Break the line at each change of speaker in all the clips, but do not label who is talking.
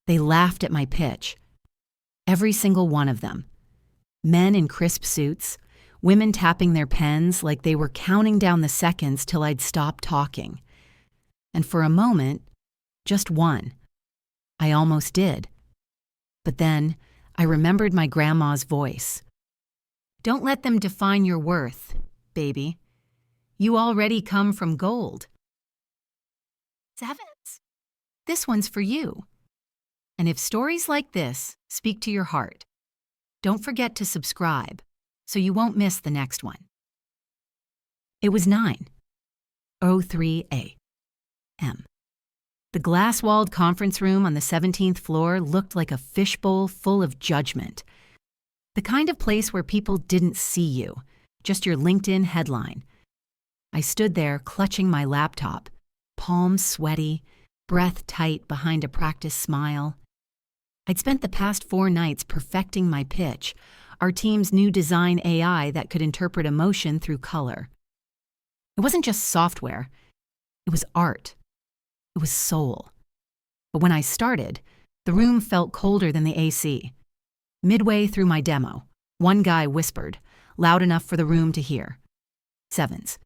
They laughed at my pitch. Every single one of them. Men in crisp suits, women tapping their pens like they were counting down the seconds till I'd stop talking. And for a moment, just one, I almost did. But then I remembered my grandma's voice. Don't let them define your worth, baby. You already come from gold. Sevens, this one's for you. And if stories like this speak to your heart, don't forget to subscribe so you won't miss the next one. It was 9:03 a.m. The glass-walled conference room on the 17th floor looked like a fishbowl full of judgment. The kind of place where people didn't see you, just your LinkedIn headline. I stood there clutching my laptop, palms sweaty, breath tight behind a practiced smile. I'd spent the past 4 nights perfecting my pitch, our team's new design AI that could interpret emotion through color. It wasn't just software. It was art. It was soul. But when I started, the room felt colder than the AC. Midway through my demo, one guy whispered, loud enough for the room to hear. Sevens.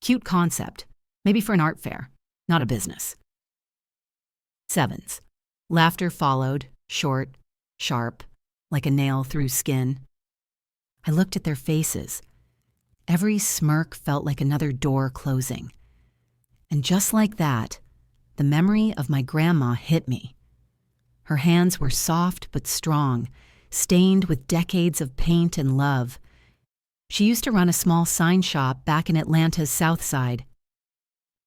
Cute concept, maybe for an art fair, not a business. Sevens. Laughter followed, short, sharp, like a nail through skin. I looked at their faces. Every smirk felt like another door closing. And just like that, the memory of my grandma hit me. Her hands were soft but strong, stained with decades of paint and love. She used to run a small sign shop back in Atlanta's South Side.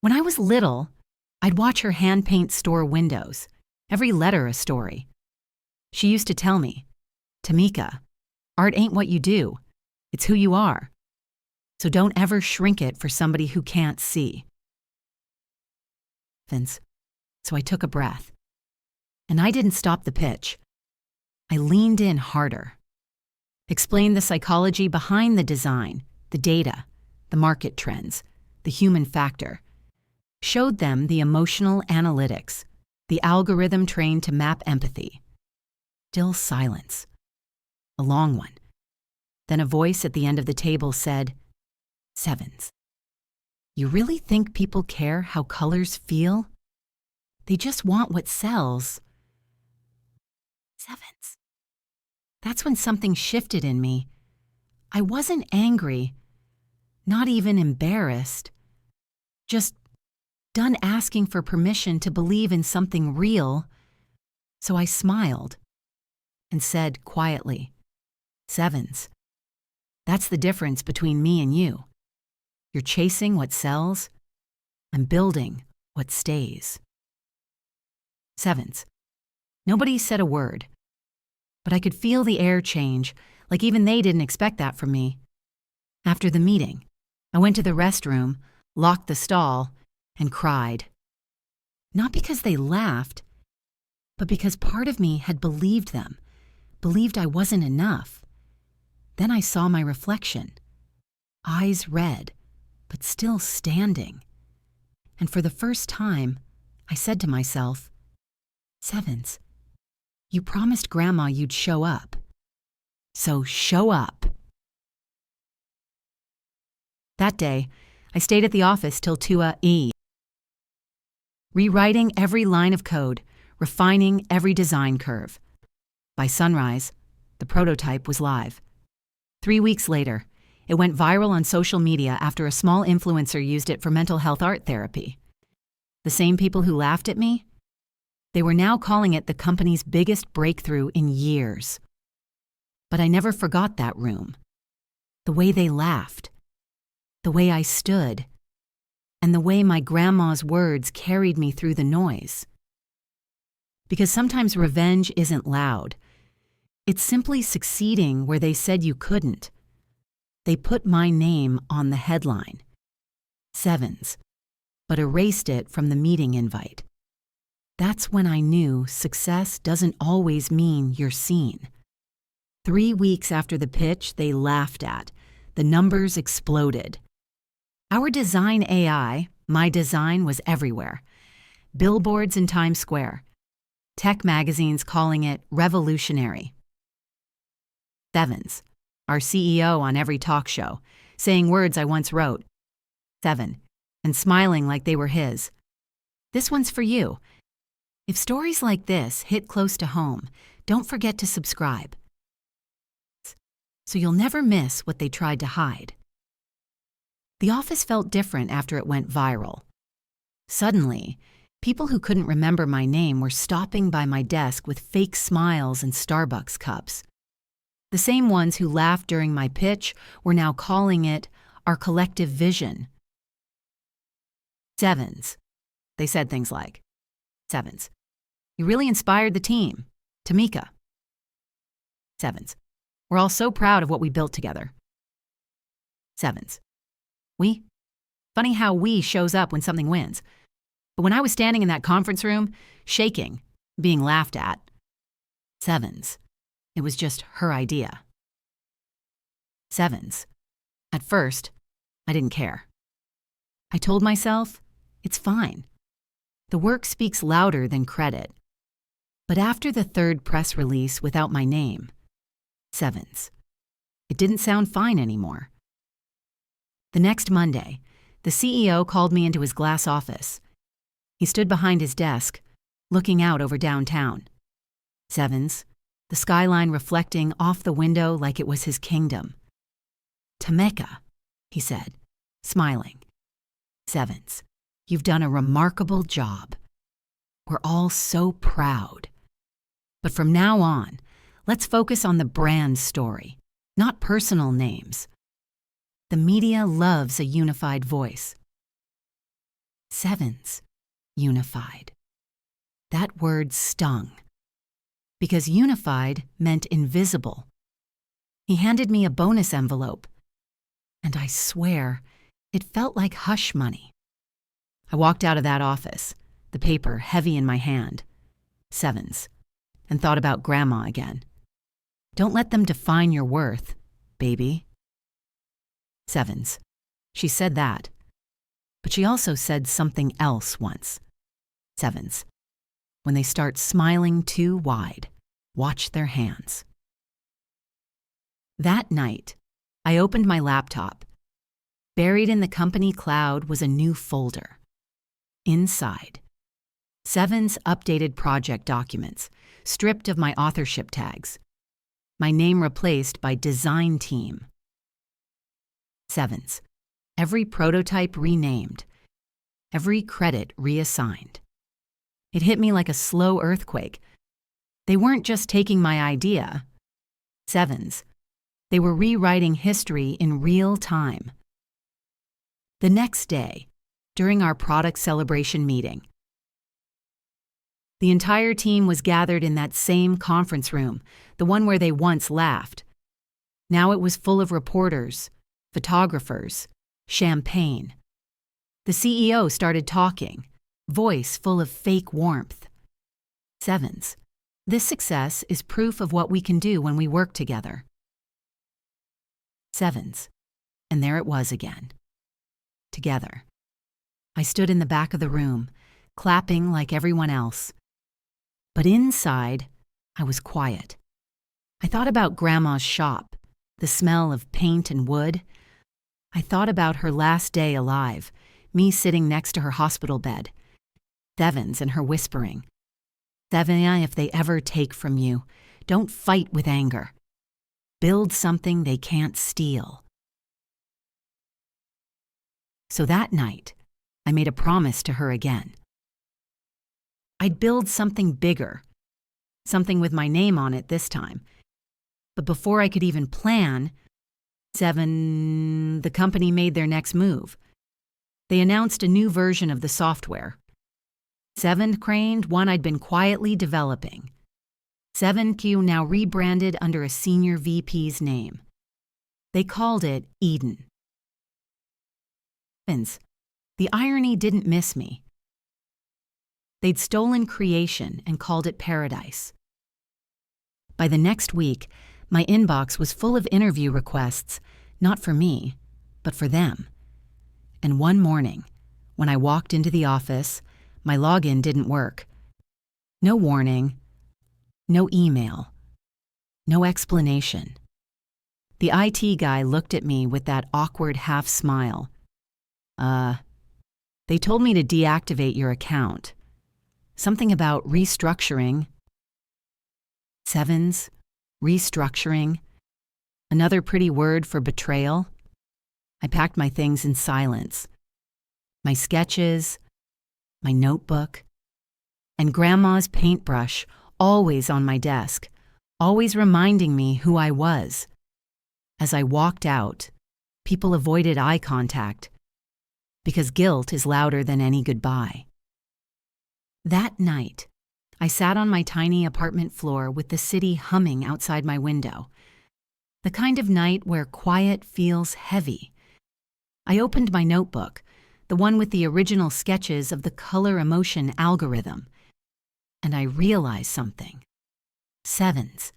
When I was little, I'd watch her hand paint store windows, every letter a story. She used to tell me, Tameka, art ain't what you do, it's who you are. So don't ever shrink it for somebody who can't see. So I took a breath. And I didn't stop the pitch. I leaned in harder. Explained the psychology behind the design, the data, the market trends, the human factor. Showed them the emotional analytics, the algorithm trained to map empathy. Still silence. A long one. Then a voice at the end of the table said, Sevens. You really think people care how colors feel? They just want what sells. Sevens. That's when something shifted in me. I wasn't angry, not even embarrassed, just done asking for permission to believe in something real. So I smiled and said quietly, Sevens, that's the difference between me and you. You're chasing what sells. I'm building what stays. Sevens. Nobody said a word, but I could feel the air change, like even they didn't expect that from me. After the meeting, I went to the restroom, locked the stall, and cried. Not because they laughed, but because part of me had believed them, believed I wasn't enough. Then I saw my reflection, eyes red, but still standing. And for the first time, I said to myself, Sevens, you promised Grandma you'd show up. So show up. That day, I stayed at the office till 2 a.m. Rewriting every line of code, refining every design curve. By sunrise, the prototype was live. 3 weeks later, it went viral on social media after a small influencer used it for mental health art therapy. The same people who laughed at me, they were now calling it the company's biggest breakthrough in years. But I never forgot that room. The way they laughed, the way I stood, and the way my grandma's words carried me through the noise. Because sometimes revenge isn't loud. It's simply succeeding where they said you couldn't. They put my name on the headline, Sevens, but erased it from the meeting invite. That's when I knew success doesn't always mean you're seen. 3 weeks after the pitch they laughed at, the numbers exploded. Our design AI, my design, was everywhere. Billboards in Times Square, tech magazines calling it revolutionary. Sevens, our CEO on every talk show, saying words I once wrote. 7, and smiling like they were his. This one's for you. If stories like this hit close to home, don't forget to subscribe, so you'll never miss what they tried to hide. The office felt different after it went viral. Suddenly, people who couldn't remember my name were stopping by my desk with fake smiles and Starbucks cups. The same ones who laughed during my pitch were now calling it our collective vision. Sevens. They said things like, Sevens, you really inspired the team. Tameka. Sevens, we're all so proud of what we built together. Sevens, we? Funny how we shows up when something wins. But when I was standing in that conference room, shaking, being laughed at. Sevens, it was just her idea. Sevens, at first, I didn't care. I told myself, it's fine. The work speaks louder than credit. But after the third press release without my name, Sevens, it didn't sound fine anymore. The next Monday, the CEO called me into his glass office. He stood behind his desk, looking out over downtown. Sevens, the skyline reflecting off the window like it was his kingdom. Tameka, he said, smiling. Sevens, you've done a remarkable job. We're all so proud. But from now on, let's focus on the brand story, not personal names. The media loves a unified voice. Sevens, unified. That word stung, because unified meant invisible. He handed me a bonus envelope, and I swear, it felt like hush money. I walked out of that office, the paper heavy in my hand. Sevens, and thought about Grandma again. Don't let them define your worth, baby. Sevens, she said that, but she also said something else once. Sevens, when they start smiling too wide, watch their hands. That night, I opened my laptop. Buried in the company cloud was a new folder. Inside, Sevens updated project documents, stripped of my authorship tags. My name replaced by design team. Sevens, every prototype renamed, every credit reassigned. It hit me like a slow earthquake. They weren't just taking my idea. Sevens, they were rewriting history in real time. The next day, during our product celebration meeting, the entire team was gathered in that same conference room, the one where they once laughed. Now it was full of reporters, photographers, champagne. The CEO started talking, voice full of fake warmth. Sevens, this success is proof of what we can do when we work together. Sevens, and there it was again. Together. I stood in the back of the room, clapping like everyone else. But inside, I was quiet. I thought about Grandma's shop, the smell of paint and wood. I thought about her last day alive, me sitting next to her hospital bed. Sevens and her whispering. Sevens, if they ever take from you, don't fight with anger. Build something they can't steal. So that night, I made a promise to her again. I'd build something bigger, something with my name on it this time. But before I could even plan, the company made their next move. They announced a new version of the software. Craned one I'd been quietly developing. 7Q now rebranded under a senior VP's name. They called it Eden. The irony didn't miss me. They'd stolen creation and called it paradise. By the next week, my inbox was full of interview requests, not for me, but for them. And one morning, when I walked into the office, my login didn't work. No warning, no email, no explanation. The IT guy looked at me with that awkward half smile. They told me to deactivate your account. Something about restructuring. Sevens, restructuring. Another pretty word for betrayal. I packed my things in silence. My sketches, my notebook, and Grandma's paintbrush always on my desk, always reminding me who I was. As I walked out, people avoided eye contact because guilt is louder than any goodbye. That night, I sat on my tiny apartment floor with the city humming outside my window. The kind of night where quiet feels heavy. I opened my notebook, the one with the original sketches of the color-emotion algorithm, and I realized something. Sevens.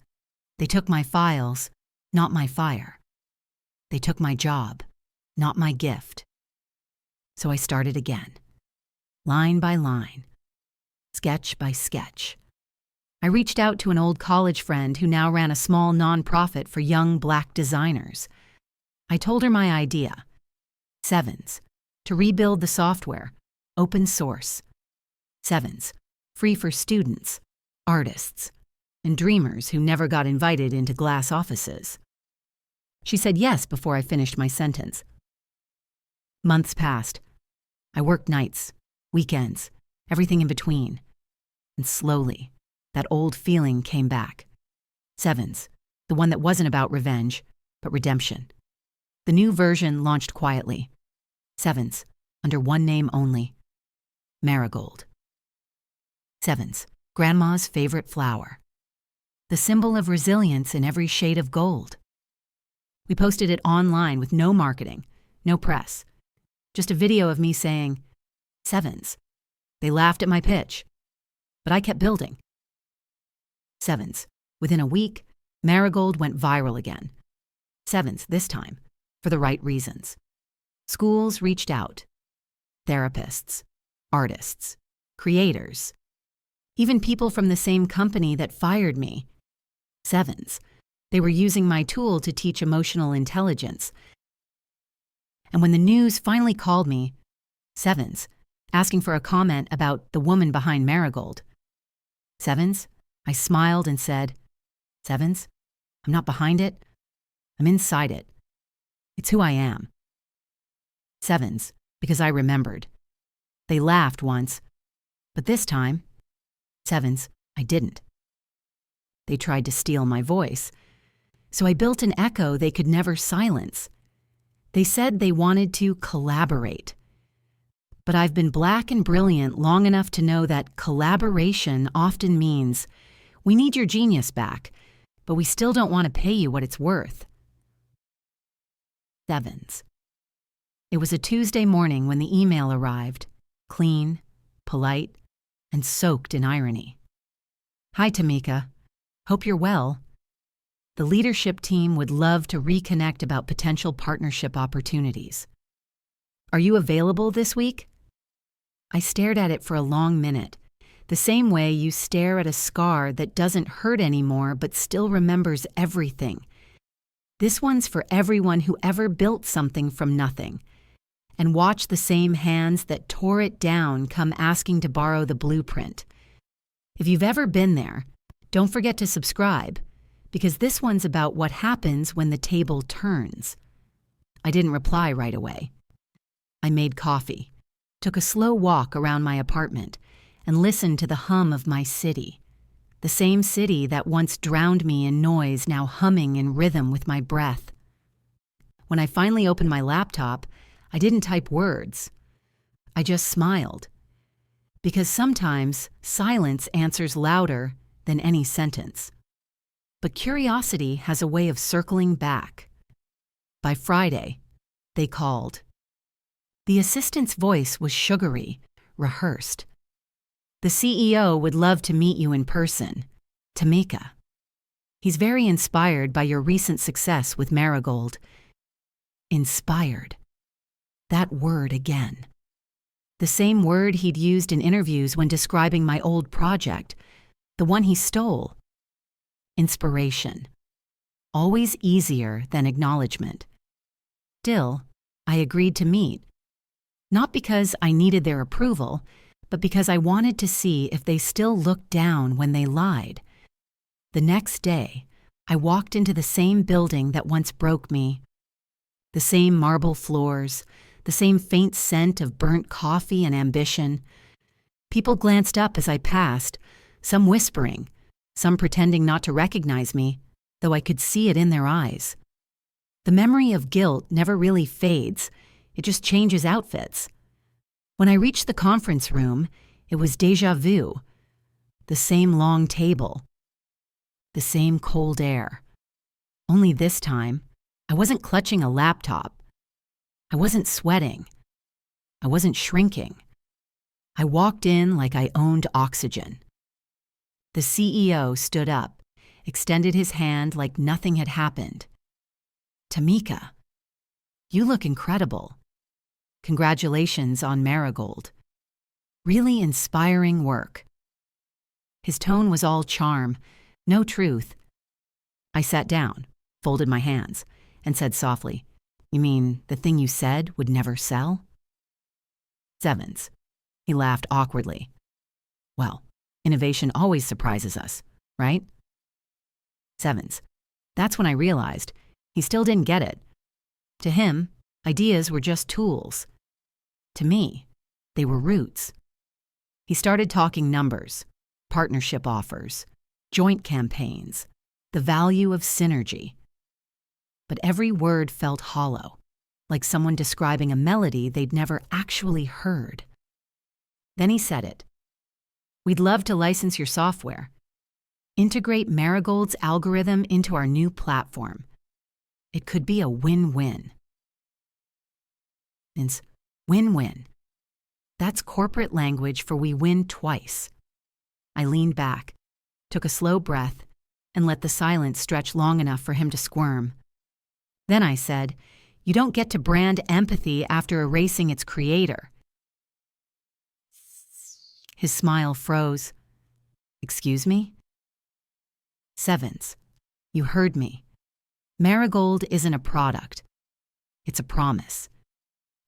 They took my files, not my fire. They took my job, not my gift. So I started again, line by line, sketch by sketch. I reached out to an old college friend who now ran a small nonprofit for young Black designers. I told her my idea. Sevens, to rebuild the software, open source. Sevens, free for students, artists, and dreamers who never got invited into glass offices. She said yes before I finished my sentence. Months passed. I worked nights, weekends, everything in between. And slowly, that old feeling came back. Sevens, the one that wasn't about revenge, but redemption. The new version launched quietly. Sevens, under one name only. Marigold. Sevens, Grandma's favorite flower. The symbol of resilience in every shade of gold. We posted it online with no marketing, no press. Just a video of me saying, Sevens. They laughed at my pitch, but I kept building. Sevens. Within a week, Marigold went viral again. Sevens this time, for the right reasons. Schools reached out. Therapists, artists, creators, even people from the same company that fired me. Sevens. They were using my tool to teach emotional intelligence. And when the news finally called me, Sevens, asking for a comment about the woman behind Marigold. Sevens, I smiled and said, Sevens, I'm not behind it, I'm inside it. It's who I am. Sevens, because I remembered. They laughed once, but this time, Sevens, I didn't. They tried to steal my voice, so I built an echo they could never silence. They said they wanted to collaborate. But I've been Black and brilliant long enough to know that collaboration often means we need your genius back, but we still don't want to pay you what it's worth. Sevens. It was a Tuesday morning when the email arrived, clean, polite, and soaked in irony. Hi, Tameka. Hope you're well. The leadership team would love to reconnect about potential partnership opportunities. Are you available this week? I stared at it for a long minute, the same way you stare at a scar that doesn't hurt anymore but still remembers everything. This one's for everyone who ever built something from nothing, and watched the same hands that tore it down come asking to borrow the blueprint. If you've ever been there, don't forget to subscribe, because this one's about what happens when the table turns. I didn't reply right away. I made coffee, took a slow walk around my apartment, and listened to the hum of my city. The same city that once drowned me in noise, now humming in rhythm with my breath. When I finally opened my laptop, I didn't type words. I just smiled. Because sometimes silence answers louder than any sentence. But curiosity has a way of circling back. By Friday, they called. The assistant's voice was sugary, rehearsed. The CEO would love to meet you in person, Tameka. He's very inspired by your recent success with Marigold. Inspired. That word again. The same word he'd used in interviews when describing my old project, the one he stole. Inspiration. Always easier than acknowledgement. Still, I agreed to meet. Not because I needed their approval, but because I wanted to see if they still looked down when they lied. The next day, I walked into the same building that once broke me. The same marble floors, the same faint scent of burnt coffee and ambition. People glanced up as I passed, some whispering, some pretending not to recognize me, though I could see it in their eyes. The memory of guilt never really fades, it just changes outfits. When I reached the conference room, it was déjà vu. The same long table. The same cold air. Only this time, I wasn't clutching a laptop. I wasn't sweating. I wasn't shrinking. I walked in like I owned oxygen. The CEO stood up, extended his hand like nothing had happened. Tameka, you look incredible. Congratulations on Marigold. Really inspiring work. His tone was all charm, no truth. I sat down, folded my hands, and said softly, "You mean the thing you said would never sell?" Sevens. He laughed awkwardly. "Well, innovation always surprises us, right?" Sevens. That's when I realized he still didn't get it. To him, ideas were just tools. To me, they were roots. He started talking numbers, partnership offers, joint campaigns, the value of synergy. But every word felt hollow, like someone describing a melody they'd never actually heard. Then he said it. "We'd love to license your software. Integrate Marigold's algorithm into our new platform. It could be a win-win." It's win-win. That's corporate language for we win twice. I leaned back, took a slow breath, and let the silence stretch long enough for him to squirm. Then I said, "You don't get to brand empathy after erasing its creator." His smile froze. "Excuse me?" Sevens. You heard me. Marigold isn't a product. It's a promise.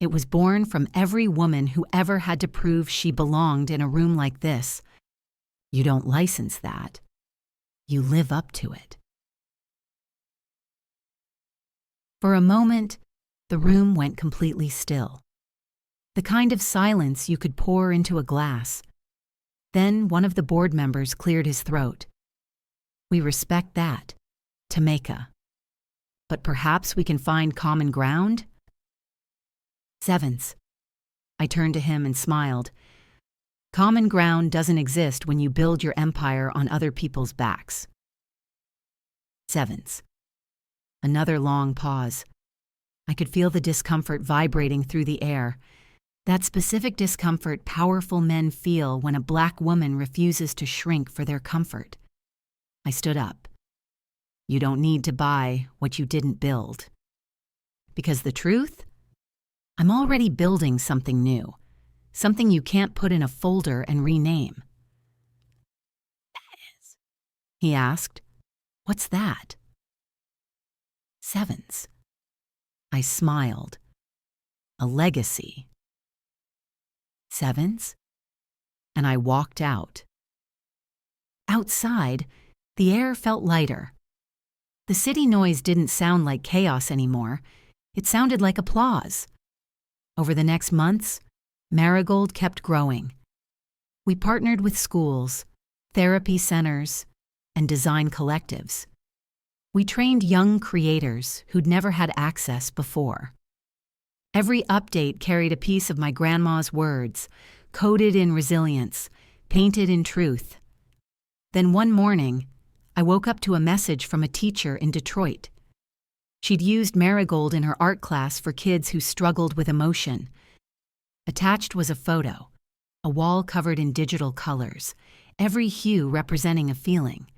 It was born from every woman who ever had to prove she belonged in a room like this. You don't license that. You live up to it. For a moment, the room went completely still. The kind of silence you could pour into a glass. Then one of the board members cleared his throat. "We respect that, Tameka. But perhaps we can find common ground?" Sevens. I turned to him and smiled. Common ground doesn't exist when you build your empire on other people's backs. Sevens. Another long pause. I could feel the discomfort vibrating through the air. That specific discomfort powerful men feel when a black woman refuses to shrink for their comfort. I stood up. You don't need to buy what you didn't build. Because the truth? I'm already building something new. Something you can't put in a folder and rename. He asked, "What's that?" Sevens. I smiled. A legacy. Sevens. And I walked out. Outside, the air felt lighter. The city noise didn't sound like chaos anymore. It sounded like applause. Over the next months, Marigold kept growing. We partnered with schools, therapy centers, and design collectives. We trained young creators who'd never had access before. Every update carried a piece of my grandma's words, coded in resilience, painted in truth. Then one morning, I woke up to a message from a teacher in Detroit. She'd used Marigold in her art class for kids who struggled with emotion. Attached was a photo, a wall covered in digital colors, every hue representing a feeling.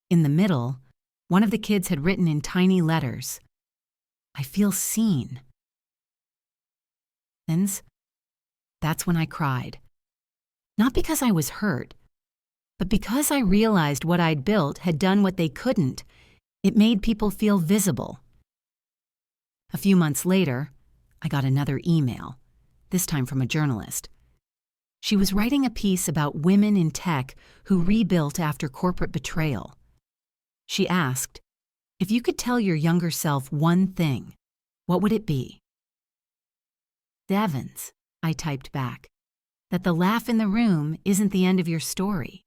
In the middle, one of the kids had written in tiny letters, "I feel seen." That's when I cried. Not because I was hurt, But because I realized what I'd built had done what they couldn't, it made people feel visible. A few months later, I got another email, this time from a journalist. She was writing a piece about women in tech who rebuilt after corporate betrayal. She asked, if you could tell your younger self one thing, what would it be? Devins, I typed back, that the laugh in the room isn't the end of your story.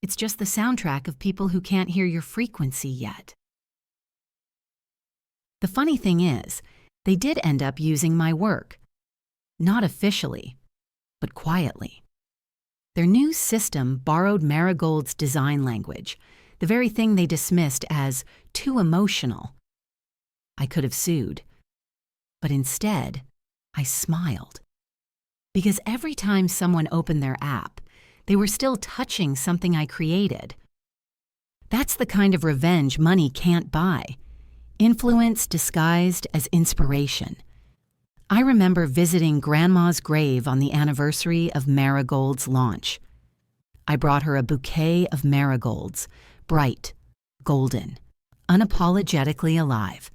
It's just the soundtrack of people who can't hear your frequency yet. The funny thing is, they did end up using my work. Not officially, but quietly. Their new system borrowed Marigold's design language, the very thing they dismissed as too emotional. I could have sued, but instead, I smiled. Because every time someone opened their app, they were still touching something I created. That's the kind of revenge money can't buy. Influence disguised as inspiration. I remember visiting Grandma's grave on the anniversary of Marigold's launch. I brought her a bouquet of marigolds, bright, golden, unapologetically alive.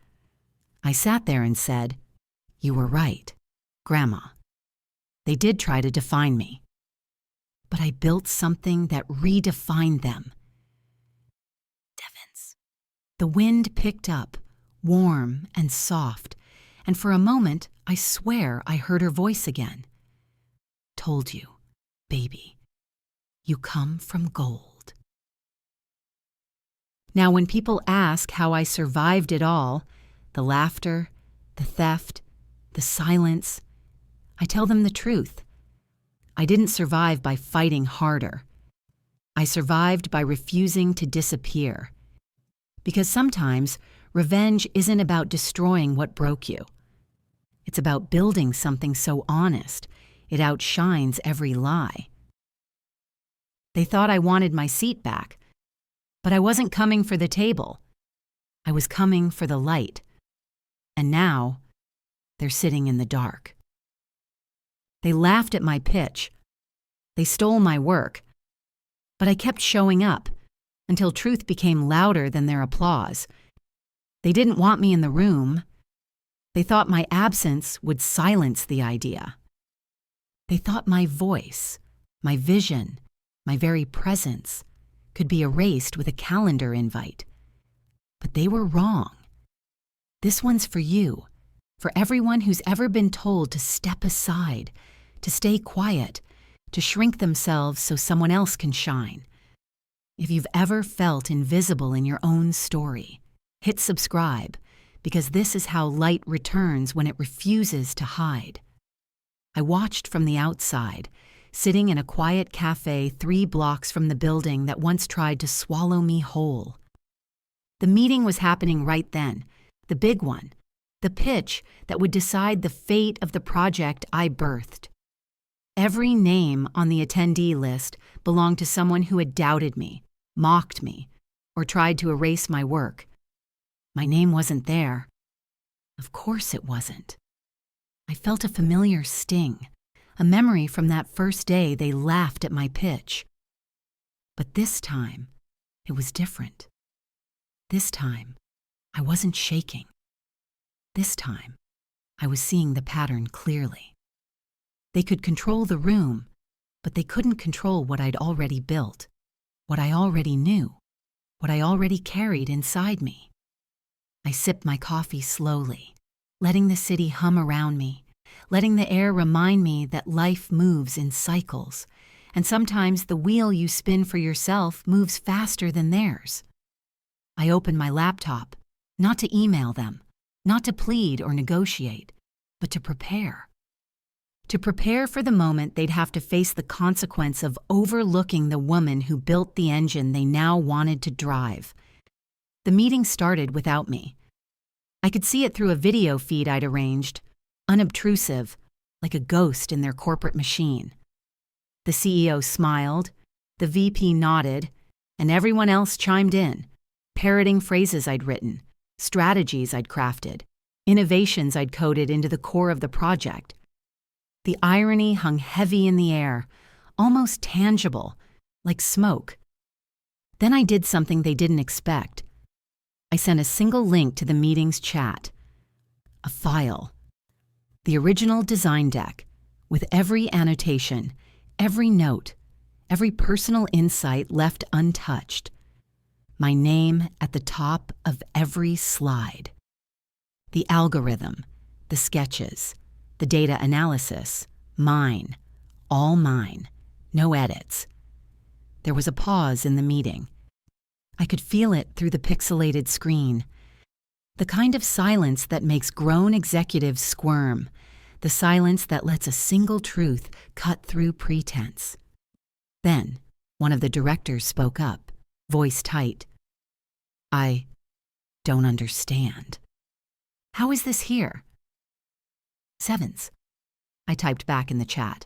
I sat there and said, "You were right, Grandma. They did try to define me. But I built something that redefined them." Devins. The wind picked up, warm and soft, and for a moment, I swear I heard her voice again. "Told you, baby, you come from gold." Now, when people ask how I survived it all, the laughter, the theft, the silence, I tell them the truth. I didn't survive by fighting harder. I survived by refusing to disappear. Because sometimes, revenge isn't about destroying what broke you. It's about building something so honest, it outshines every lie. They thought I wanted my seat back, but I wasn't coming for the table. I was coming for the light. And now, they're sitting in the dark. They laughed at my pitch. They stole my work. But I kept showing up until truth became louder than their applause. They didn't want me in the room. They thought my absence would silence the idea. They thought my voice, my vision, my very presence could be erased with a calendar invite. But they were wrong. This one's for you, for everyone who's ever been told to step aside, to stay quiet, to shrink themselves so someone else can shine. If you've ever felt invisible in your own story, hit subscribe, because this is how light returns when it refuses to hide. I watched from the outside, sitting in a quiet cafe 3 blocks from the building that once tried to swallow me whole. The meeting was happening right then, the big one, the pitch that would decide the fate of the project I birthed. Every name on the attendee list belonged to someone who had doubted me, mocked me, or tried to erase my work. My name wasn't there. Of course it wasn't. I felt a familiar sting, a memory from that first day they laughed at my pitch. But this time, it was different. This time, I wasn't shaking. This time, I was seeing the pattern clearly. They could control the room, but they couldn't control what I'd already built, what I already knew, what I already carried inside me. I sipped my coffee slowly, letting the city hum around me, letting the air remind me that life moves in cycles, and sometimes the wheel you spin for yourself moves faster than theirs. I opened my laptop, not to email them, not to plead or negotiate, but to prepare. To prepare for the moment they'd have to face the consequence of overlooking the woman who built the engine they now wanted to drive. The meeting started without me. I could see it through a video feed I'd arranged, unobtrusive, like a ghost in their corporate machine. The CEO smiled, the VP nodded, and everyone else chimed in, parroting phrases I'd written, strategies I'd crafted, innovations I'd coded into the core of the project. The irony hung heavy in the air, almost tangible, like smoke, Then I did something they didn't expect. I sent a single link to the meeting's chat. A file. The original design deck, with every annotation, every note, every personal insight left untouched. My name at the top of every slide. The algorithm, the sketches, the data analysis, mine, all mine, no edits. There was a pause in the meeting. I could feel it through the pixelated screen. The kind of silence that makes grown executives squirm, the silence that lets a single truth cut through pretense. Then, one of the directors spoke up, voice tight. I don't understand. How is this here? Sevens, I typed back in the chat.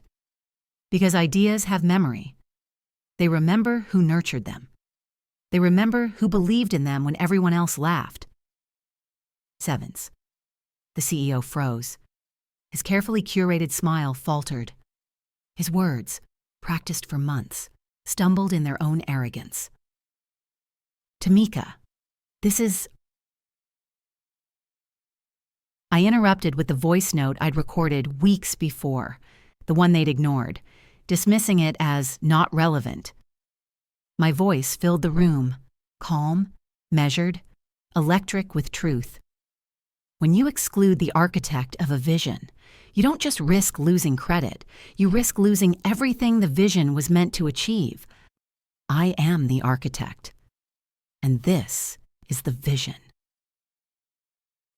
Because ideas have memory. They remember who nurtured them. They remember who believed in them when everyone else laughed. Sevens. The CEO froze. His carefully curated smile faltered. His words, practiced for months, stumbled in their own arrogance. Tameka, this is... I interrupted with the voice note I'd recorded weeks before, the one they'd ignored, dismissing it as not relevant. My voice filled the room, calm, measured, electric with truth. When you exclude the architect of a vision, you don't just risk losing credit, you risk losing everything the vision was meant to achieve. I am the architect, and this is the vision.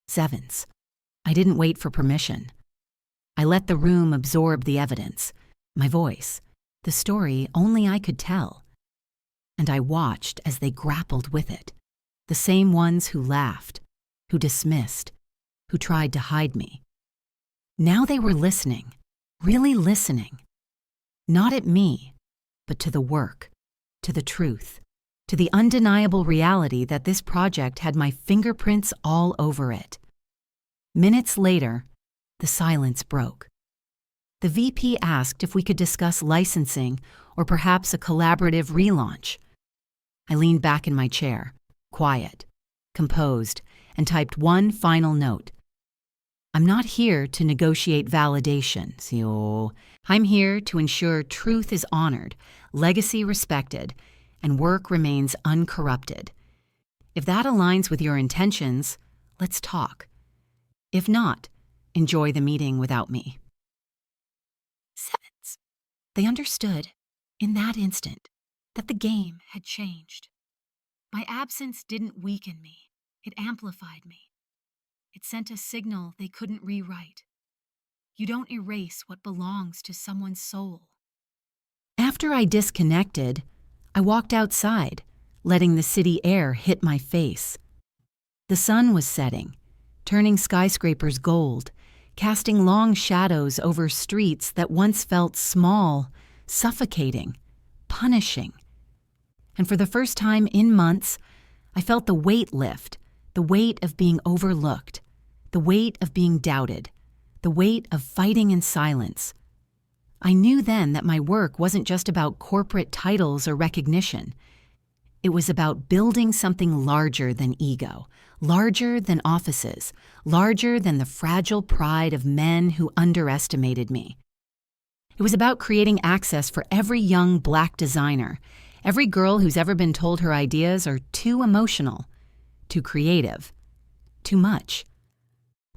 Sevens. I didn't wait for permission. I let the room absorb the evidence, my voice, the story only I could tell. And I watched as they grappled with it, the same ones who laughed, who dismissed, who tried to hide me. Now they were listening, really listening, not at me, but to the work, to the truth, to the undeniable reality that this project had my fingerprints all over it. Minutes later, the silence broke. The VP asked if we could discuss licensing or perhaps a collaborative relaunch. I leaned back in my chair, quiet, composed, and typed one final note. I'm not here to negotiate validation, CEO. I'm here to ensure truth is honored, legacy respected, and work remains uncorrupted. If that aligns with your intentions, let's talk. If not, enjoy the meeting without me. Sevens. They understood, in that instant, that the game had changed. My absence didn't weaken me, it amplified me. It sent a signal they couldn't rewrite. You don't erase what belongs to someone's soul. After I disconnected, I walked outside, letting the city air hit my face. The sun was setting, turning skyscrapers gold, casting long shadows over streets that once felt small, suffocating, punishing. And for the first time in months, I felt the weight lift, the weight of being overlooked, the weight of being doubted, the weight of fighting in silence. I knew then that my work wasn't just about corporate titles or recognition. It was about building something larger than ego, larger than offices, larger than the fragile pride of men who underestimated me. It was about creating access for every young Black designer, every girl who's ever been told her ideas are too emotional, too creative, too much.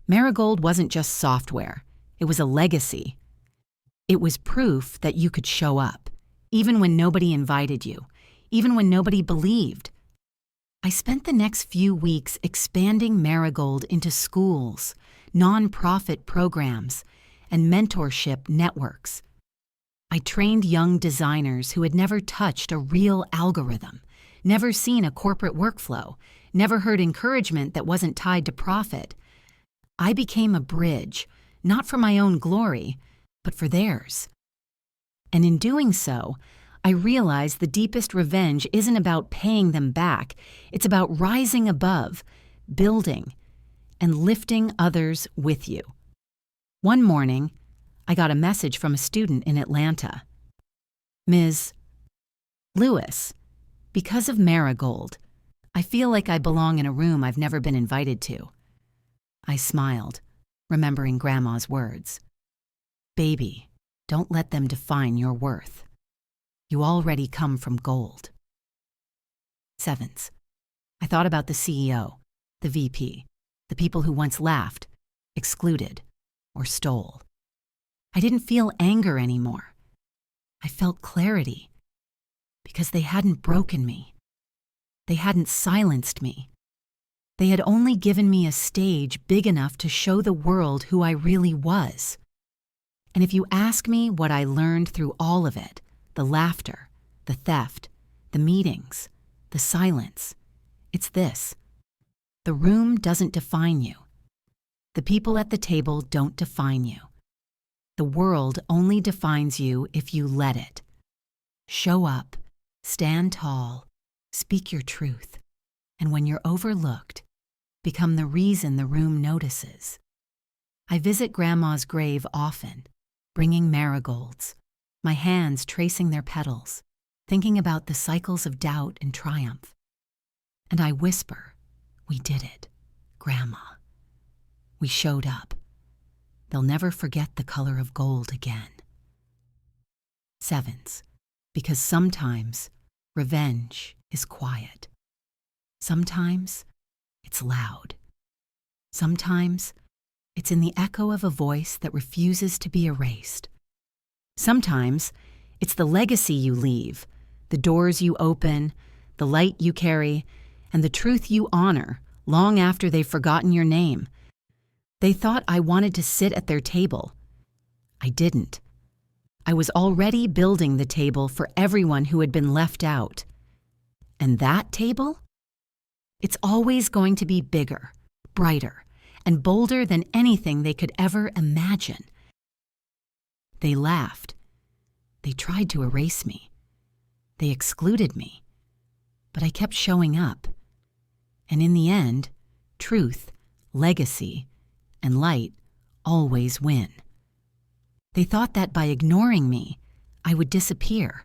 Marigold wasn't just software, it was a legacy. It was proof that you could show up, even when nobody invited you, even when nobody believed. I spent the next few weeks expanding Marigold into schools, nonprofit programs, and mentorship networks. I trained young designers who had never touched a real algorithm, never seen a corporate workflow, never heard encouragement that wasn't tied to profit. I became a bridge, not for my own glory, but for theirs. And in doing so, I realized the deepest revenge isn't about paying them back, it's about rising above, building, and lifting others with you. One morning, I got a message from a student in Atlanta. Ms. Lewis, Because of Marigold, I feel like I belong in a room I've never been invited to. I smiled, remembering Grandma's words. Baby, don't let them define your worth. You already come from gold. 7s. I thought about the CEO, the VP, the people who once laughed, excluded, or stole. I didn't feel anger anymore. I felt clarity, because they hadn't broken me. They hadn't silenced me. They had only given me a stage big enough to show the world who I really was. And if you ask me what I learned through all of it, the laughter, the theft, the meetings, the silence, it's this. The room doesn't define you. The people at the table don't define you. The world only defines you if you let it. Show up, stand tall, speak your truth, and when you're overlooked, become the reason the room notices. I visit Grandma's grave often, bringing marigolds, my hands tracing their petals, thinking about the cycles of doubt and triumph. And I whisper, we did it, Grandma. We showed up. They'll never forget the color of gold again. 7s, because sometimes revenge is quiet. Sometimes it's loud. Sometimes it's in the echo of a voice that refuses to be erased. Sometimes it's the legacy you leave, the doors you open, the light you carry, and the truth you honor long after they've forgotten your name. They thought I wanted to sit at their table. I didn't. I was already building the table for everyone who had been left out. And that table? It's always going to be bigger, brighter, and bolder than anything they could ever imagine. They laughed. They tried to erase me. They excluded me. But I kept showing up. And in the end, truth, legacy, and light always win. They thought that by ignoring me, I would disappear.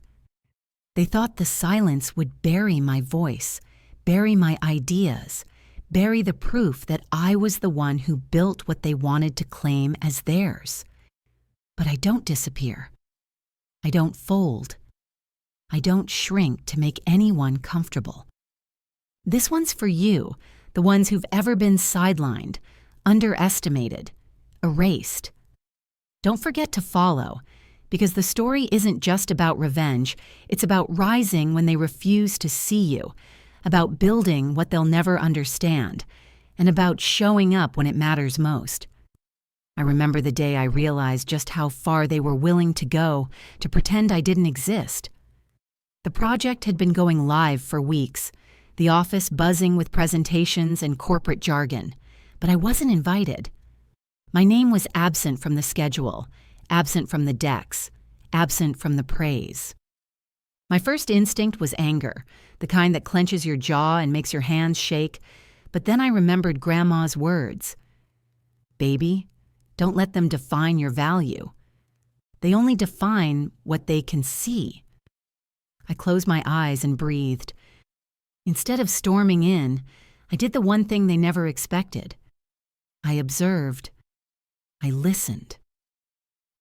They thought the silence would bury my voice, bury my ideas, bury the proof that I was the one who built what they wanted to claim as theirs. But I don't disappear. I don't fold. I don't shrink to make anyone comfortable. This one's for you, the ones who've ever been sidelined, underestimated, erased. Don't forget to follow, because the story isn't just about revenge, it's about rising when they refuse to see you, about building what they'll never understand, and about showing up when it matters most. I remember the day I realized just how far they were willing to go to pretend I didn't exist. The project had been going live for weeks, the office buzzing with presentations and corporate jargon, but I wasn't invited. My name was absent from the schedule, absent from the decks, absent from the praise. My first instinct was anger, the kind that clenches your jaw and makes your hands shake, but then I remembered Grandma's words. Baby, don't let them define your value. They only define what they can see. I closed my eyes and breathed. Instead of storming in, I did the one thing they never expected. I observed. I listened.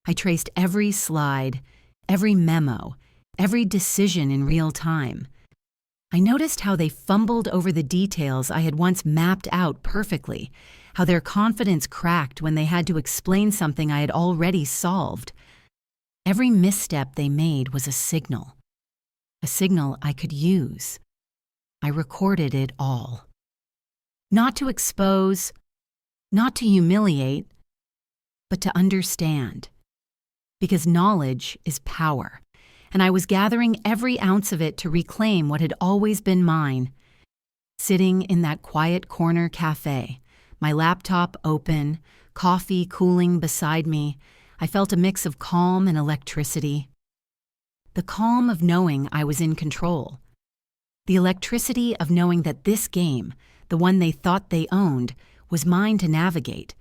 I traced every slide, every memo, every decision in real time. I noticed how they fumbled over the details I had once mapped out perfectly, how their confidence cracked when they had to explain something I had already solved. Every misstep they made was a signal I could use. I recorded it all. Not to expose, not to humiliate, but to understand. Because knowledge is power, and I was gathering every ounce of it to reclaim what had always been mine. Sitting in that quiet corner cafe, my laptop open, coffee cooling beside me, I felt a mix of calm and electricity. The calm of knowing I was in control. The electricity of knowing that this game, the one they thought they owned, was mine to navigate.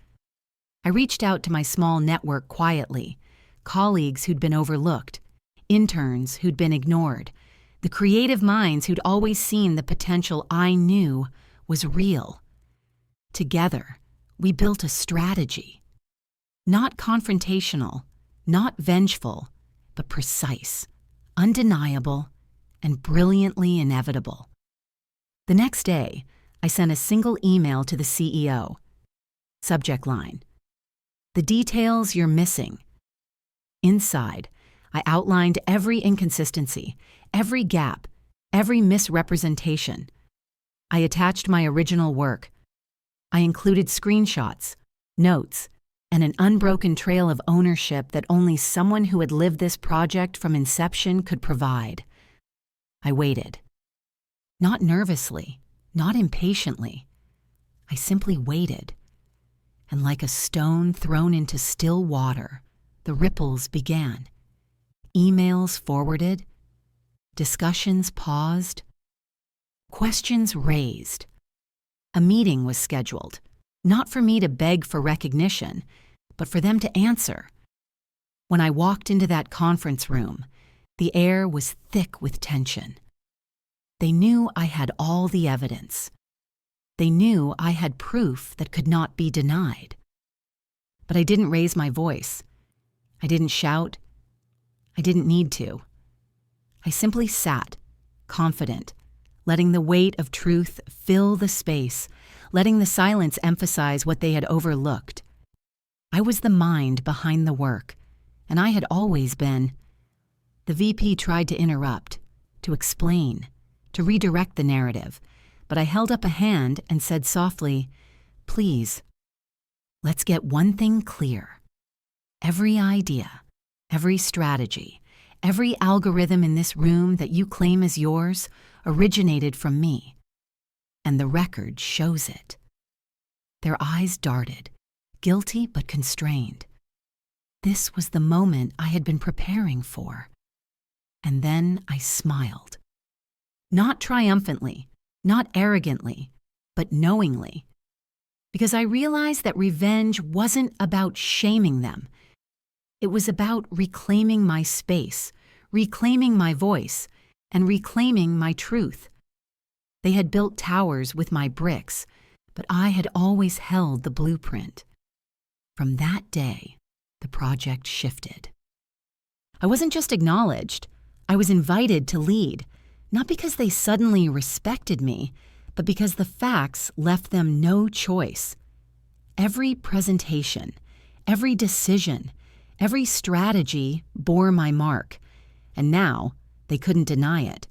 I reached out to my small network quietly, colleagues who'd been overlooked, interns who'd been ignored, The creative minds who'd always seen the potential I knew was real. Together, we built a strategy. Not confrontational, not vengeful, but precise, undeniable, and brilliantly inevitable. The next day, I sent a single email to the CEO. Subject line: "The details you're missing." Inside, I outlined every inconsistency, every gap, every misrepresentation. I attached my original work. I included screenshots, notes, and an unbroken trail of ownership that only someone who had lived this project from inception could provide. I waited. Not nervously, not impatiently. I simply waited. And like a stone thrown into still water, the ripples began. Emails forwarded, discussions paused, questions raised. A meeting was scheduled, not for me to beg for recognition, but for them to answer. When I walked into that conference room, the air was thick with tension. They knew I had all the evidence. They knew I had proof that could not be denied. But I didn't raise my voice. I didn't shout. I didn't need to. I simply sat, confident, letting the weight of truth fill the space, letting the silence emphasize what they had overlooked. I was the mind behind the work, and I had always been. The VP tried to interrupt, to explain, to redirect the narrative, but I held up a hand and said softly, "Please, let's get one thing clear. Every idea, every strategy, every algorithm in this room that you claim as yours originated from me, and the record shows it." Their eyes darted, guilty but constrained. This was the moment I had been preparing for. And then I smiled. Not triumphantly, not arrogantly, but knowingly. Because I realized that revenge wasn't about shaming them. It was about reclaiming my space, reclaiming my voice, and reclaiming my truth. They had built towers with my bricks, but I had always held the blueprint. From that day, the project shifted. I wasn't just acknowledged, I was invited to lead, not because they suddenly respected me, but because the facts left them no choice. Every presentation, every decision, every strategy bore my mark, and now they couldn't deny it.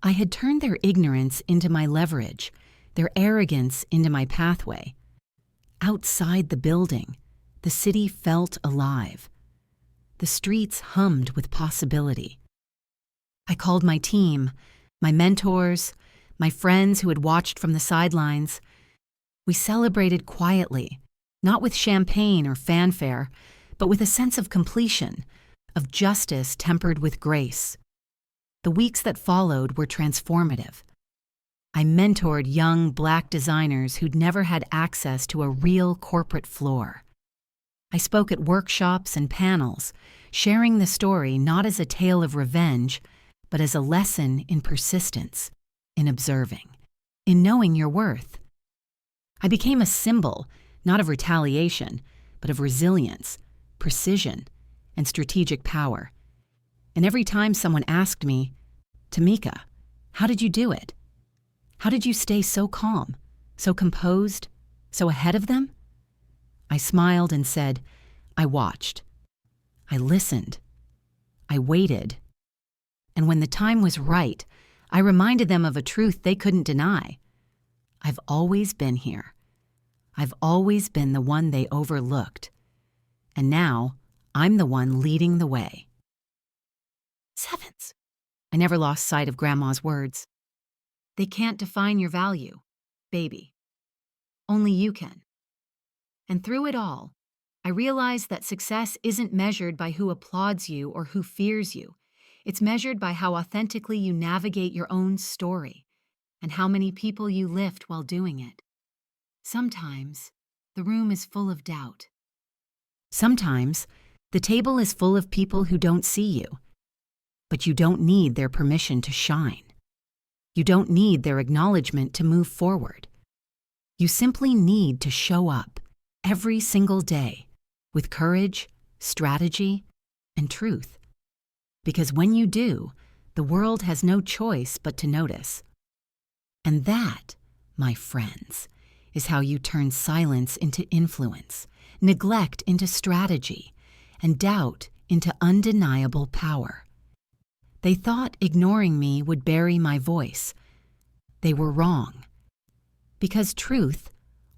I had turned their ignorance into my leverage, their arrogance into my pathway. Outside the building, the city felt alive. The streets hummed with possibility. I called my team, my mentors, my friends who had watched from the sidelines. We celebrated quietly, not with champagne or fanfare, but with a sense of completion, of justice tempered with grace. The weeks that followed were transformative. I mentored young Black designers who'd never had access to a real corporate floor. I spoke at workshops and panels, sharing the story not as a tale of revenge, but as a lesson in persistence, in observing, in knowing your worth. I became a symbol, not of retaliation, but of resilience, precision, and strategic power. And every time someone asked me, "Tameka, how did you do it? How did you stay so calm, so composed, so ahead of them?" I smiled and said, "I watched. I listened. I waited. And when the time was right, I reminded them of a truth they couldn't deny. I've always been here. I've always been the one they overlooked. And now, I'm the one leading the way." Sevens. I never lost sight of Grandma's words. They can't define your value, baby. Only you can. And through it all, I realized that success isn't measured by who applauds you or who fears you. It's measured by how authentically you navigate your own story and how many people you lift while doing it. Sometimes, the room is full of doubt. Sometimes, the table is full of people who don't see you. But you don't need their permission to shine. You don't need their acknowledgement to move forward. You simply need to show up every single day with courage, strategy, and truth. Because when you do, the world has no choice but to notice. And that, my friends, is how you turn silence into influence, neglect into strategy, and doubt into undeniable power. They thought ignoring me would bury my voice. They were wrong. Because truth,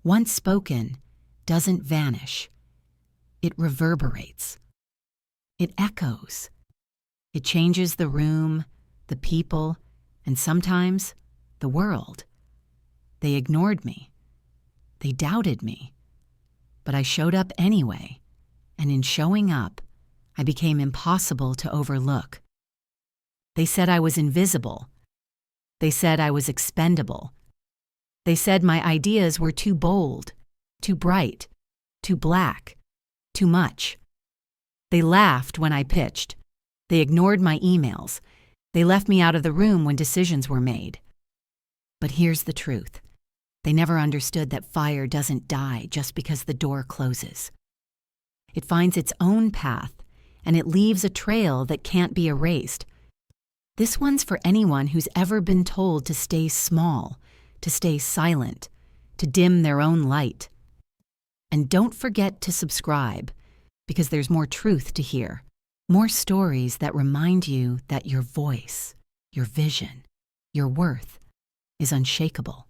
once spoken, doesn't vanish. It reverberates. It echoes. It changes the room, the people, and sometimes the world. They ignored me. They doubted me. But I showed up anyway, and in showing up, I became impossible to overlook. They said I was invisible. They said I was expendable. They said my ideas were too bold, too bright, too black, too much. They laughed when I pitched. They ignored my emails. They left me out of the room when decisions were made. But here's the truth. They never understood that fire doesn't die just because the door closes. It finds its own path, and it leaves a trail that can't be erased. This one's for anyone who's ever been told to stay small, to stay silent, to dim their own light. And don't forget to subscribe, because there's more truth to hear, more stories that remind you that your voice, your vision, your worth is unshakable.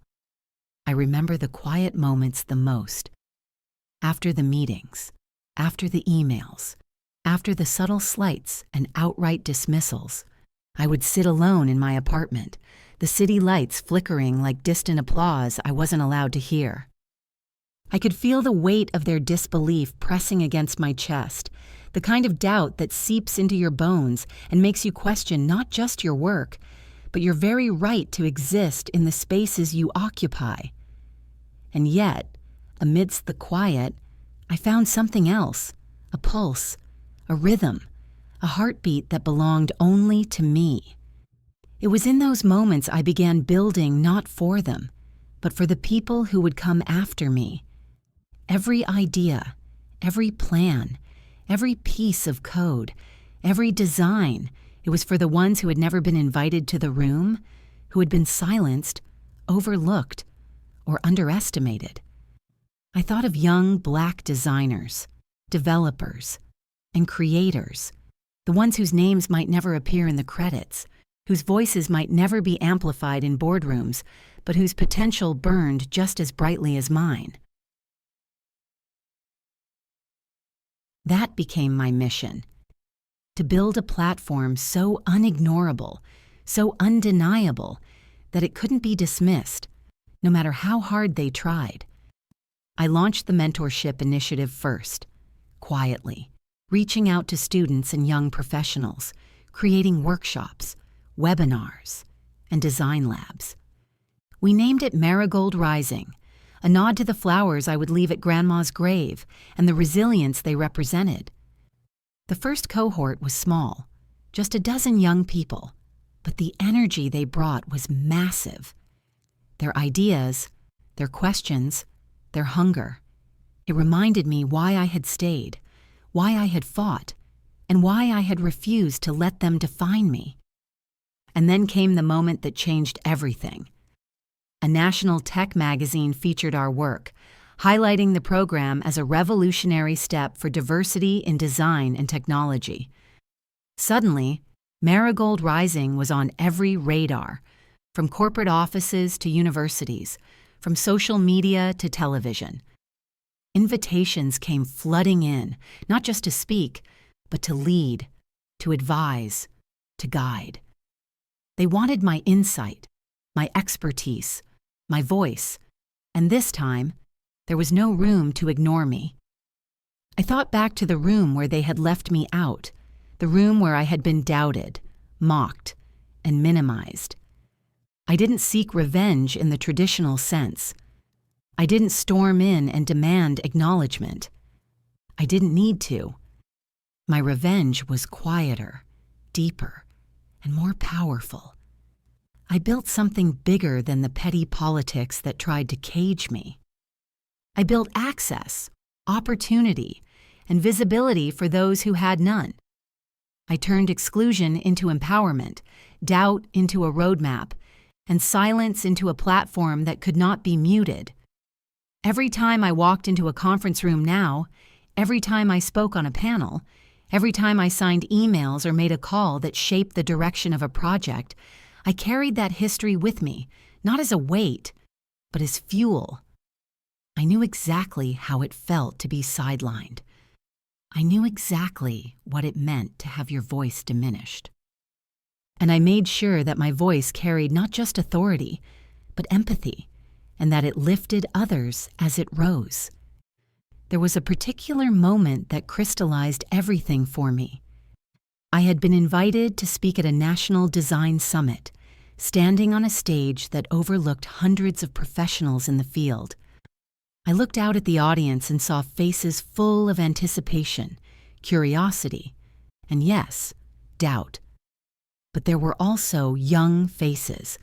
I remember the quiet moments the most. After the meetings, after the emails, after the subtle slights and outright dismissals, I would sit alone in my apartment, the city lights flickering like distant applause I wasn't allowed to hear. I could feel the weight of their disbelief pressing against my chest, the kind of doubt that seeps into your bones and makes you question not just your work, but your very right to exist in the spaces you occupy. And yet, amidst the quiet, I found something else, a pulse, a rhythm, a heartbeat that belonged only to me. It was in those moments I began building not for them, but for the people who would come after me. Every idea, every plan, every piece of code, every design, it was for the ones who had never been invited to the room, who had been silenced, overlooked, or underestimated. I thought of young Black designers, developers, and creators, the ones whose names might never appear in the credits, whose voices might never be amplified in boardrooms, but whose potential burned just as brightly as mine. That became my mission, to build a platform so unignorable, so undeniable, that it couldn't be dismissed, no matter how hard they tried. I launched the Mentorship Initiative first, quietly, reaching out to students and young professionals, creating workshops, webinars, and design labs. We named it Marigold Rising, a nod to the flowers I would leave at Grandma's grave and the resilience they represented. The first cohort was small, just a dozen young people, but the energy they brought was massive. Their ideas, their questions, their hunger. It reminded me why I had stayed, why I had fought, and why I had refused to let them define me. And then came the moment that changed everything. A national tech magazine featured our work, highlighting the program as a revolutionary step for diversity in design and technology. Suddenly, Marigold Rising was on every radar, from corporate offices to universities, from social media to television. Invitations came flooding in, not just to speak, but to lead, to advise, to guide. They wanted my insight, my expertise, my voice, and this time, there was no room to ignore me. I thought back to the room where they had left me out, the room where I had been doubted, mocked, and minimized. I didn't seek revenge in the traditional sense. I didn't storm in and demand acknowledgement. I didn't need to. My revenge was quieter, deeper, and more powerful. I built something bigger than the petty politics that tried to cage me. I built access, opportunity, and visibility for those who had none. I turned exclusion into empowerment, doubt into a roadmap, and silence into a platform that could not be muted. Every time I walked into a conference room now, every time I spoke on a panel, every time I signed emails or made a call that shaped the direction of a project, I carried that history with me, not as a weight, but as fuel. I knew exactly how it felt to be sidelined. I knew exactly what it meant to have your voice diminished. And I made sure that my voice carried not just authority, but empathy, and that it lifted others as it rose. There was a particular moment that crystallized everything for me. I had been invited to speak at a national design summit, standing on a stage that overlooked hundreds of professionals in the field. I looked out at the audience and saw faces full of anticipation, curiosity, and yes, doubt. But there were also young faces,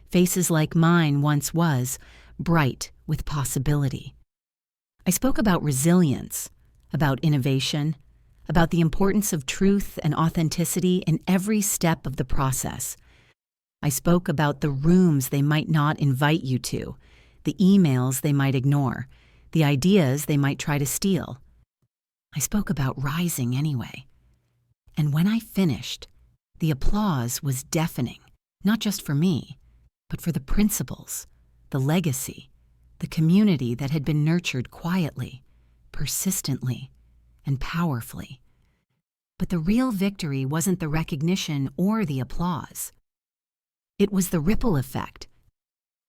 faces like mine once was, bright with possibility. I spoke about resilience, about innovation, about the importance of truth and authenticity in every step of the process. I spoke about the rooms they might not invite you to, the emails they might ignore, the ideas they might try to steal. I spoke about rising anyway. And when I finished, the applause was deafening, not just for me, but for the principles, the legacy, the community that had been nurtured quietly, persistently, and powerfully. But the real victory wasn't the recognition or the applause. It was the ripple effect.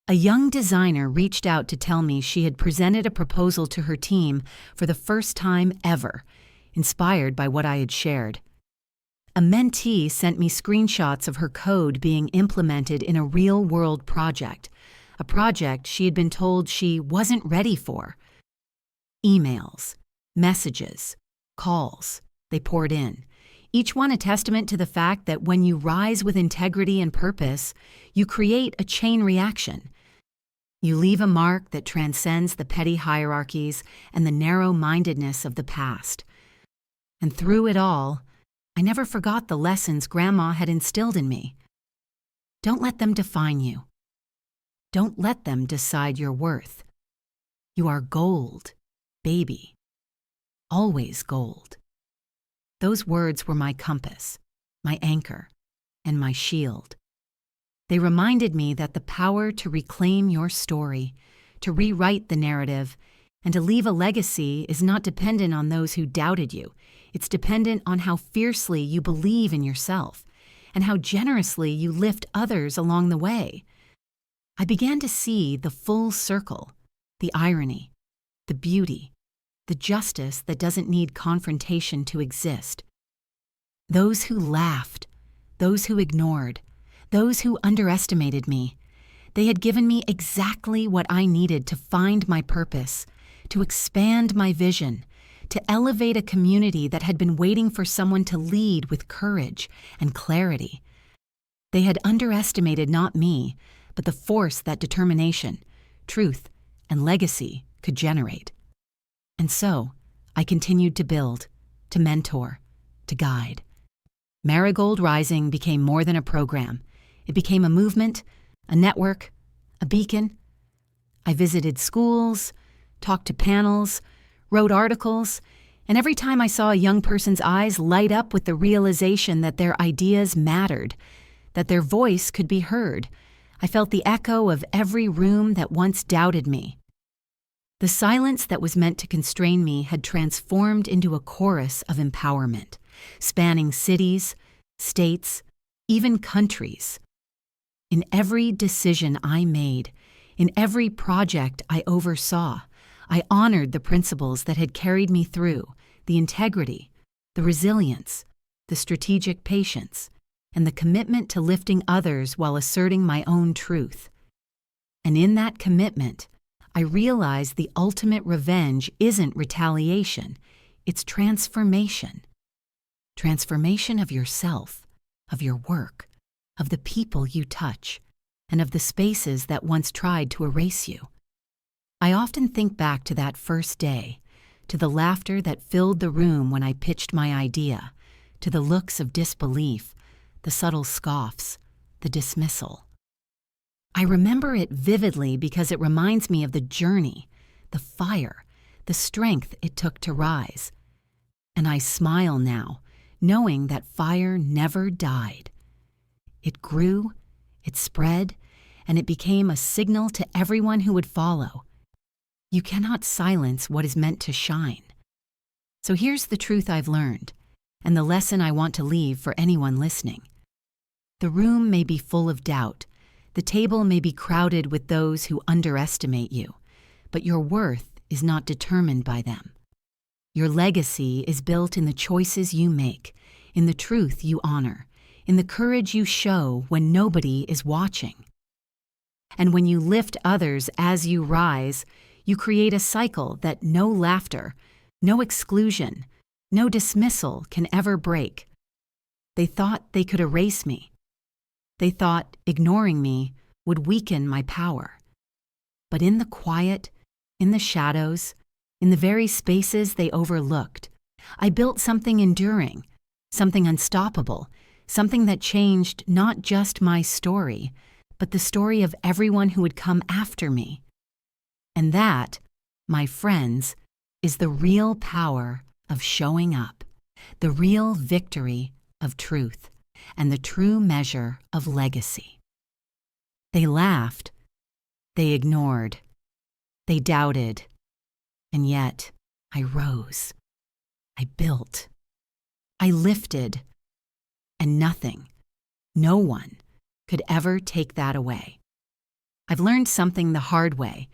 A young designer reached out to tell me she had presented a proposal to her team for the first time ever, inspired by what I had shared. A mentee sent me screenshots of her code being implemented in a real-world project, a project she had been told she wasn't ready for. Emails, messages, calls, they poured in, each one a testament to the fact that when you rise with integrity and purpose, you create a chain reaction. You leave a mark that transcends the petty hierarchies and the narrow-mindedness of the past. And through it all, I never forgot the lessons Grandma had instilled in me. Don't let them define you. Don't let them decide your worth. You are gold, baby. Always gold. Those words were my compass, my anchor, and my shield. They reminded me that the power to reclaim your story, to rewrite the narrative, and to leave a legacy is not dependent on those who doubted you. It's dependent on how fiercely you believe in yourself and how generously you lift others along the way. I began to see the full circle, the irony, the beauty, the justice that doesn't need confrontation to exist. Those who laughed, those who ignored, those who underestimated me, they had given me exactly what I needed to find my purpose, to expand my vision, to elevate a community that had been waiting for someone to lead with courage and clarity. They had underestimated not me, but the force that determination, truth, and legacy could generate. And so, I continued to build, to mentor, to guide. Marigold Rising became more than a program. It became a movement, a network, a beacon. I visited schools, talked to panels, wrote articles, and every time I saw a young person's eyes light up with the realization that their ideas mattered, that their voice could be heard, I felt the echo of every room that once doubted me. The silence that was meant to constrain me had transformed into a chorus of empowerment, spanning cities, states, even countries. In every decision I made, in every project I oversaw, I honored the principles that had carried me through, the integrity, the resilience, the strategic patience, and the commitment to lifting others while asserting my own truth. And in that commitment, I realized the ultimate revenge isn't retaliation, it's transformation. Transformation of yourself, of your work, of the people you touch, and of the spaces that once tried to erase you. I often think back to that first day, to the laughter that filled the room when I pitched my idea, to the looks of disbelief, the subtle scoffs, the dismissal. I remember it vividly because it reminds me of the journey, the fire, the strength it took to rise. And I smile now, knowing that fire never died. It grew, it spread, and it became a signal to everyone who would follow. You cannot silence what is meant to shine. So here's the truth I've learned, and the lesson I want to leave for anyone listening. The room may be full of doubt, the table may be crowded with those who underestimate you, but your worth is not determined by them. Your legacy is built in the choices you make, in the truth you honor, in the courage you show when nobody is watching. And when you lift others as you rise, you create a cycle that no laughter, no exclusion, no dismissal can ever break. They thought they could erase me. They thought ignoring me would weaken my power. But in the quiet, in the shadows, in the very spaces they overlooked, I built something enduring, something unstoppable, something that changed not just my story, but the story of everyone who would come after me. And that, my friends, is the real power of showing up, the real victory of truth, and the true measure of legacy. They laughed, they ignored, they doubted, and yet I rose, I built, I lifted, and nothing, no one, could ever take that away. I've learned something the hard way.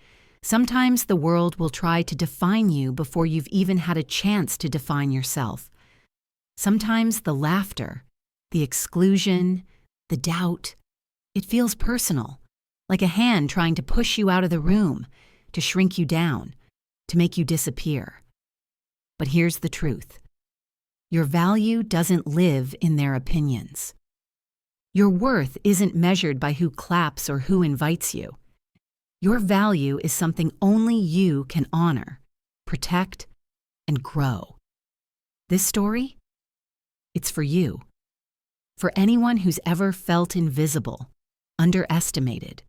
Sometimes the world will try to define you before you've even had a chance to define yourself. Sometimes the laughter, the exclusion, the doubt, it feels personal, like a hand trying to push you out of the room, to shrink you down, to make you disappear. But here's the truth. Your value doesn't live in their opinions. Your worth isn't measured by who claps or who invites you. Your value is something only you can honor, protect, and grow. This story? It's for you. For anyone who's ever felt invisible, underestimated,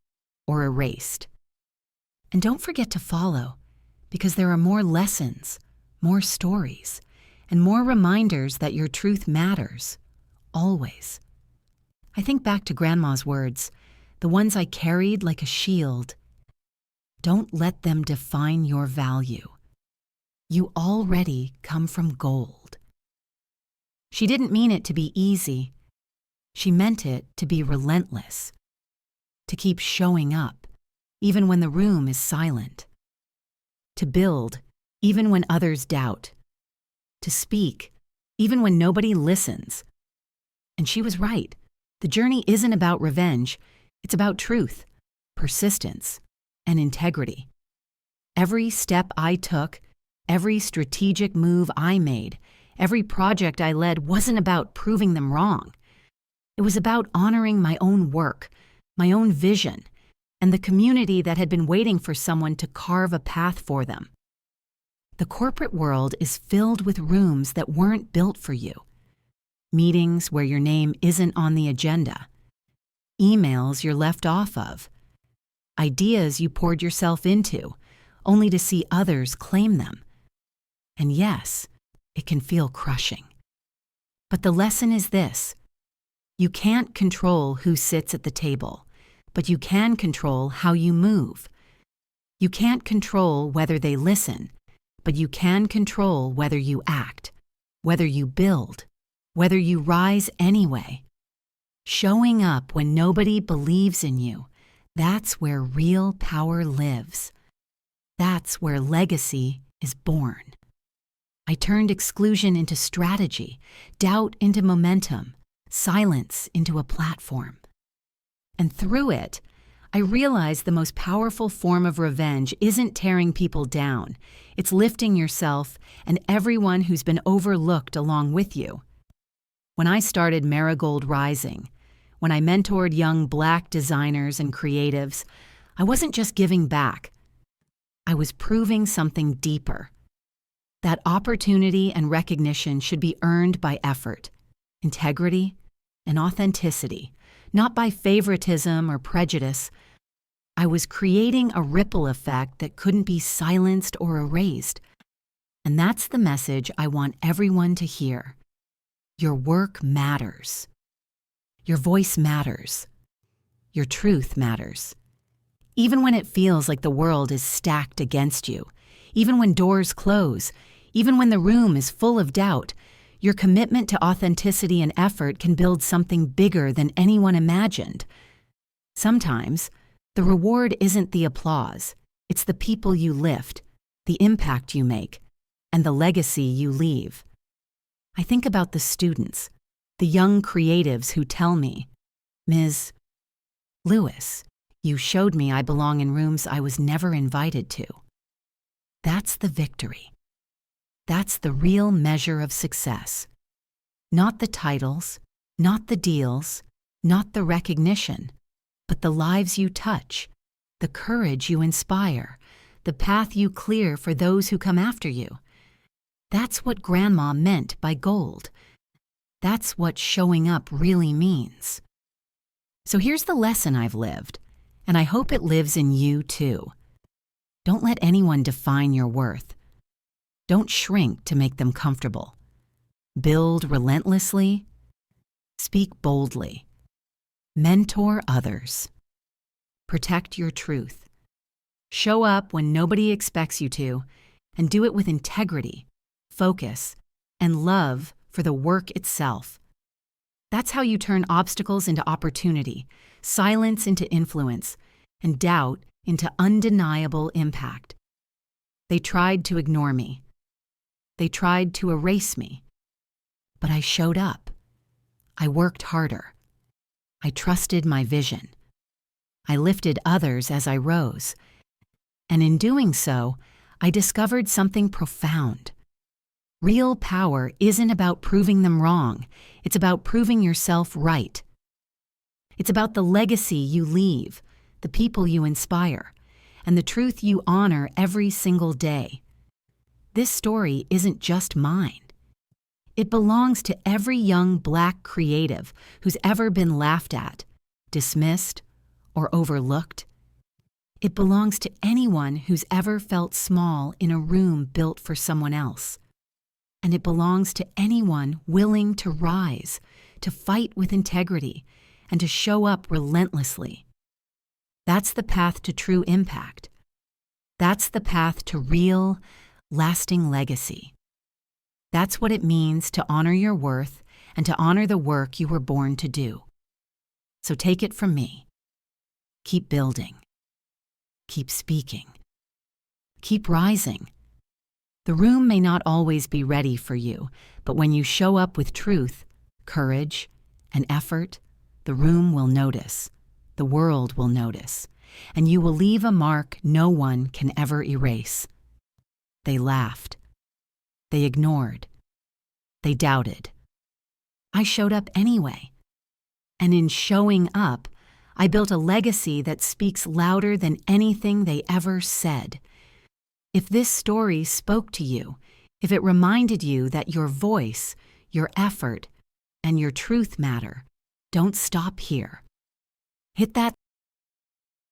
or erased. And don't forget to follow, because there are more lessons, more stories, and more reminders that your truth matters, always. I think back to Grandma's words, the ones I carried like a shield. Don't let them define your value. You already come from gold. She didn't mean it to be easy. She meant it to be relentless, to keep showing up, even when the room is silent, to build, even when others doubt, to speak, even when nobody listens. And she was right. The journey isn't about revenge, it's about truth, persistence, and integrity. Every step I took, every strategic move I made, every project I led wasn't about proving them wrong. It was about honoring my own work, my own vision, and the community that had been waiting for someone to carve a path for them. The corporate world is filled with rooms that weren't built for you. Meetings where your name isn't on the agenda. Emails you're left off of. Ideas you poured yourself into, only to see others claim them. And yes, it can feel crushing. But the lesson is this. You can't control who sits at the table, but you can control how you move. You can't control whether they listen, but you can control whether you act, whether you build, whether you rise anyway. Showing up when nobody believes in you, that's where real power lives. That's where legacy is born. I turned exclusion into strategy, doubt into momentum, silence into a platform. And through it, I realized the most powerful form of revenge isn't tearing people down. It's lifting yourself and everyone who's been overlooked along with you. When I started Marigold Rising, when I mentored young Black designers and creatives, I wasn't just giving back. I was proving something deeper. That opportunity and recognition should be earned by effort, integrity, and authenticity, not by favoritism or prejudice. I was creating a ripple effect that couldn't be silenced or erased. And that's the message I want everyone to hear. Your work matters. Your voice matters. Your truth matters. Even when it feels like the world is stacked against you, even when doors close, even when the room is full of doubt, your commitment to authenticity and effort can build something bigger than anyone imagined. Sometimes, the reward isn't the applause, it's the people you lift, the impact you make, and the legacy you leave. I think about the students, the young creatives who tell me, Ms. Lewis, you showed me I belong in rooms I was never invited to. That's the victory. That's the real measure of success. Not the titles, not the deals, not the recognition, but the lives you touch, the courage you inspire, the path you clear for those who come after you. That's what Grandma meant by gold. That's what showing up really means. So here's the lesson I've lived, and I hope it lives in you too. Don't let anyone define your worth. Don't shrink to make them comfortable. Build relentlessly. Speak boldly. Mentor others. Protect your truth. Show up when nobody expects you to, and do it with integrity, focus, and love for the work itself. That's how you turn obstacles into opportunity, silence into influence, and doubt into undeniable impact. They tried to ignore me. They tried to erase me. But I showed up. I worked harder. I trusted my vision. I lifted others as I rose. And in doing so, I discovered something profound. Real power isn't about proving them wrong. It's about proving yourself right. It's about the legacy you leave, the people you inspire, and the truth you honor every single day. This story isn't just mine. It belongs to every young Black creative who's ever been laughed at, dismissed, or overlooked. It belongs to anyone who's ever felt small in a room built for someone else. And it belongs to anyone willing to rise, to fight with integrity, and to show up relentlessly. That's the path to true impact. That's the path to real, lasting legacy. That's what it means to honor your worth and to honor the work you were born to do. So take it from me. Keep building. Keep speaking. Keep rising. The room may not always be ready for you, but when you show up with truth, courage, and effort, the room will notice, the world will notice, and you will leave a mark no one can ever erase. They laughed. They ignored. They doubted. I showed up anyway. And in showing up, I built a legacy that speaks louder than anything they ever said. If this story spoke to you, if it reminded you that your voice, your effort, and your truth matter, don't stop here. Hit that